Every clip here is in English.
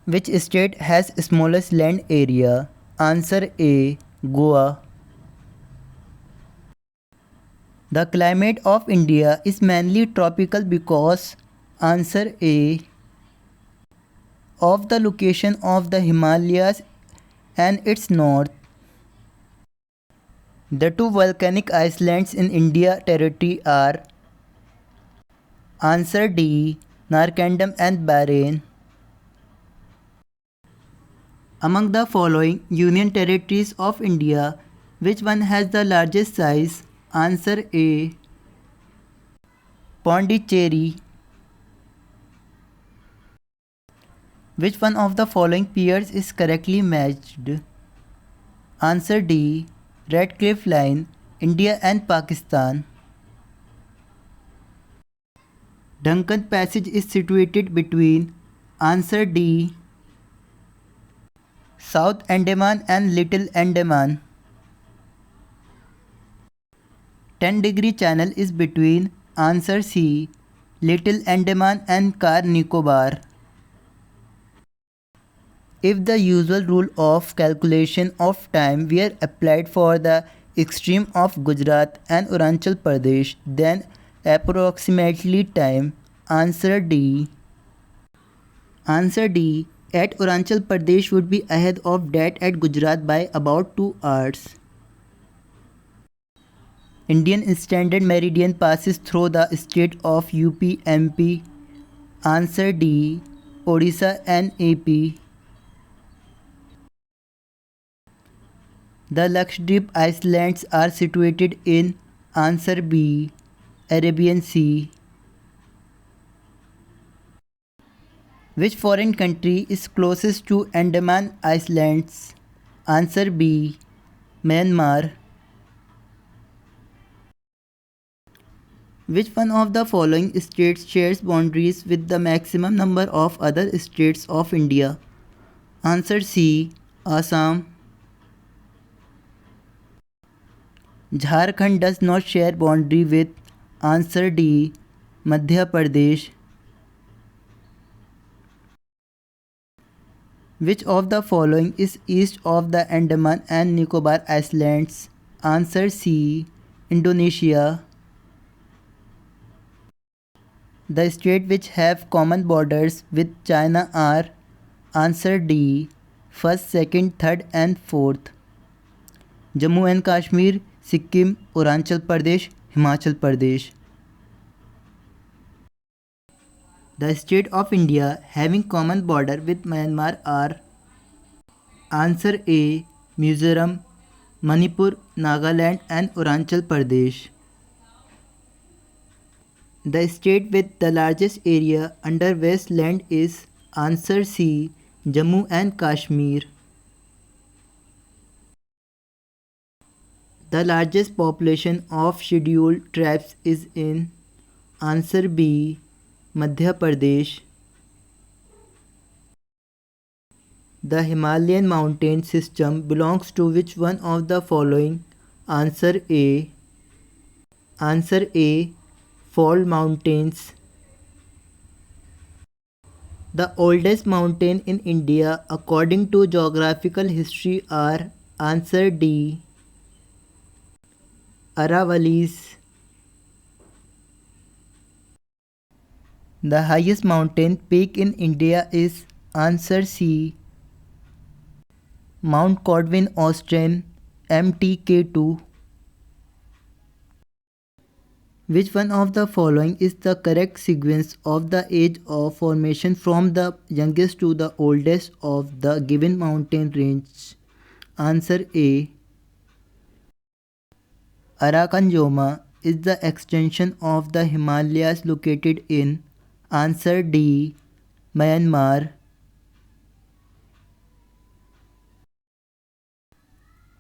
Which state has smallest land area? Answer A. Goa. The climate of India is mainly tropical because answer A. Of the location of the Himalayas and its north. The two volcanic islands in India territory are answer D. Narcondam and Bahrain. Among the following union territories of India, which one has the largest size? Answer A. Pondicherry. Which one of the following pairs is correctly matched? Answer D. Radcliffe Line, India and Pakistan. Duncan Passage is situated between answer D. South Andaman and Little Andaman. 10-degree channel is between answer C. Little Andaman and Car Nicobar. If the usual rule of calculation of time were applied for the extreme of Gujarat and Arunachal Pradesh, then approximately time answer D. Answer D. At Arunachal Pradesh would be ahead of that at Gujarat by about 2 hours. Indian Standard Meridian passes through the state of UP, MP. Answer D. Odisha and AP. The Lakshadweep Islands are situated in answer B. Arabian Sea. Which foreign country is closest to Andaman Islands? Answer B. Myanmar. Which one of the following states shares boundaries with the maximum number of other states of India? Answer C. Assam. Jharkhand does not share boundary with answer D. Madhya Pradesh. Which of the following is east of the Andaman and Nicobar Islands? Answer C. Indonesia. The states which have common borders with China are answer D. First, second, third and fourth. Jammu and Kashmir, Sikkim, Arunachal Pradesh, Himachal Pradesh. The state of India having common border with Myanmar are answer A. Mizoram, Manipur, Nagaland and Arunachal Pradesh. The state with the largest area under West land is answer C. Jammu and Kashmir. The largest population of scheduled tribes is in answer B. Madhya Pradesh. The Himalayan mountain system belongs to which one of the following? Answer A. Answer A. Fold mountains. The oldest mountain in India according to geographical history are answer D. Aravallis. The highest mountain peak in India is answer C. Mount Godwin Austen, MTK2. Which one of the following is the correct sequence of the age of formation from the youngest to the oldest of the given mountain range? Answer A. Arakanjoma is the extension of the Himalayas located in answer D. Myanmar.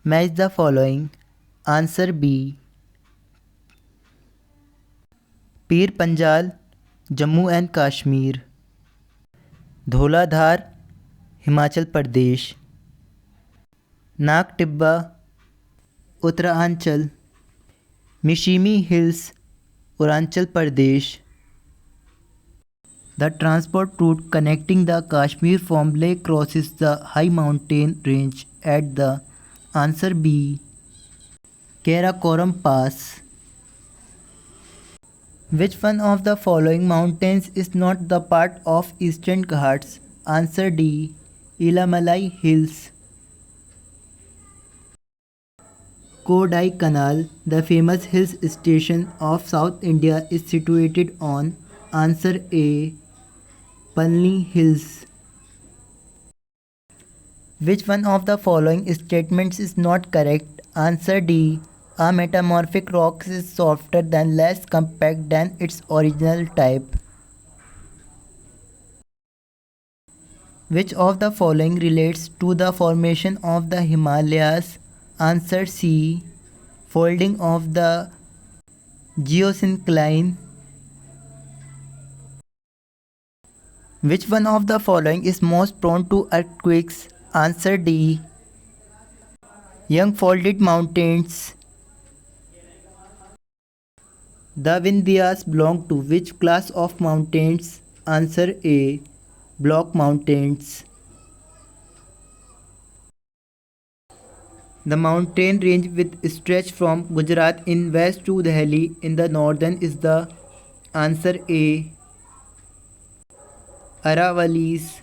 Match the following. Answer B. Pir Panjal, Jammu and Kashmir. Dholadhar, Himachal Pradesh. Nag Tibba, Uttaranchal. Mishimi Hills, Arunachal Pradesh. The transport route connecting the Kashmir from Leh crosses the high mountain range at the answer B. Karakoram Pass. Which one of the following mountains is not the part of Eastern Ghats? Answer D. Ilamalai Hills. Kodai Canal, the famous hills station of South India, is situated on answer A. Palni Hills. Which one of the following statements is not correct? Answer D. A metamorphic rock is softer than less compact than its original type. Which of the following relates to the formation of the Himalayas? Answer C. Folding of the geosyncline. Which one of the following is most prone to earthquakes? Answer D. Young folded mountains. The Vindhyas belong to which class of mountains? Answer A. Block mountains. The mountain range with stretch from Gujarat in west to Delhi in the northern is the answer A. Aravallis.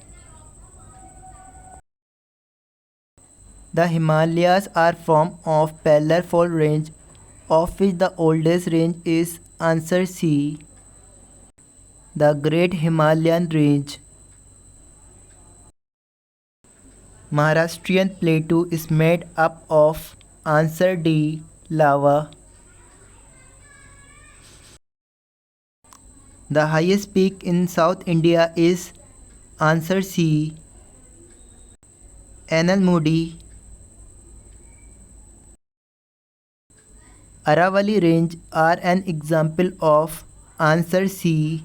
The Himalayas are form of Pellar Fault range, of which the oldest range is answer C. The Great Himalayan Range. Maharashtrian plateau is made up of answer D. Lava. The highest peak in South India is answer C. Analmudi. Aravalli Range are an example of answer C.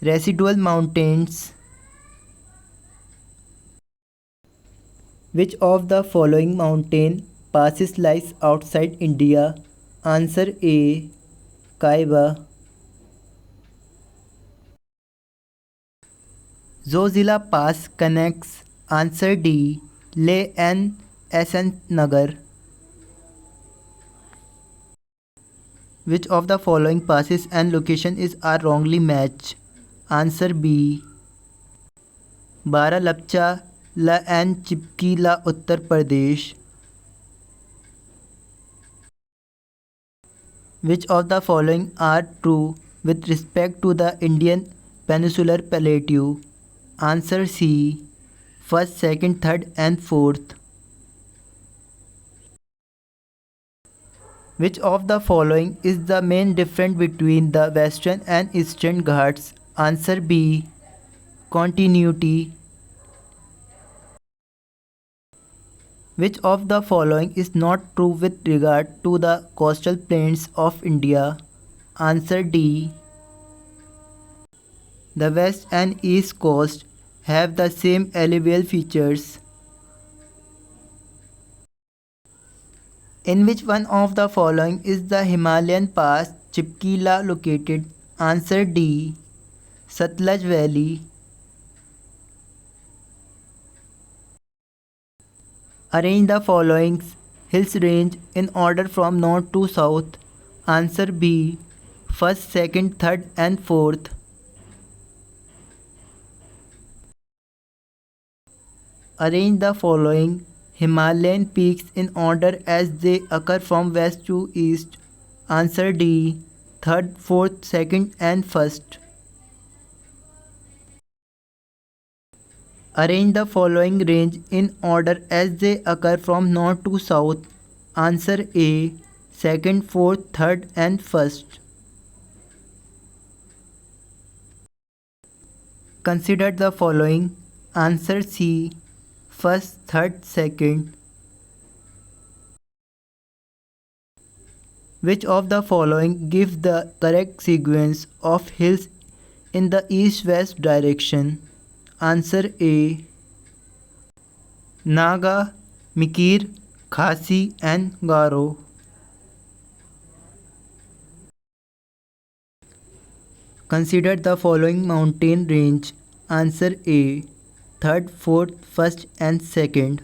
Residual mountains. Which of the following mountain passes lies outside India? Answer A. Kaiba. Zojila Pass connects answer D. Leh and SN Nagar. Which of the following passes and location are wrongly matched? Answer B. Baralapcha La and Chipki La Uttar Pradesh. Which of the following are true with respect to the Indian Peninsular Plateau? Answer C. First, second, third and fourth. Which of the following is the main difference between the Western and Eastern Ghats? Answer B. Continuity. Which of the following is not true with regard to the coastal plains of India? Answer D. The west and east coast have the same alluvial features. In which one of the following is the Himalayan pass Chipkila located? Answer D. Satluj Valley. Arrange the following hills range in order from north to south. Answer B. First, second, third and fourth. Arrange the following Himalayan peaks in order as they occur from west to east. Answer D. Third, fourth, second and first. Arrange the following range in order as they occur from north to south. Answer A. Second, fourth, third and first. Consider the following. Answer C. First, third, second. Which of the following gives the correct sequence of hills in the east-west direction? Answer A. Naga, Mikir, Khasi and Garo. Consider the following mountain range. Answer A, third, fourth, first and second.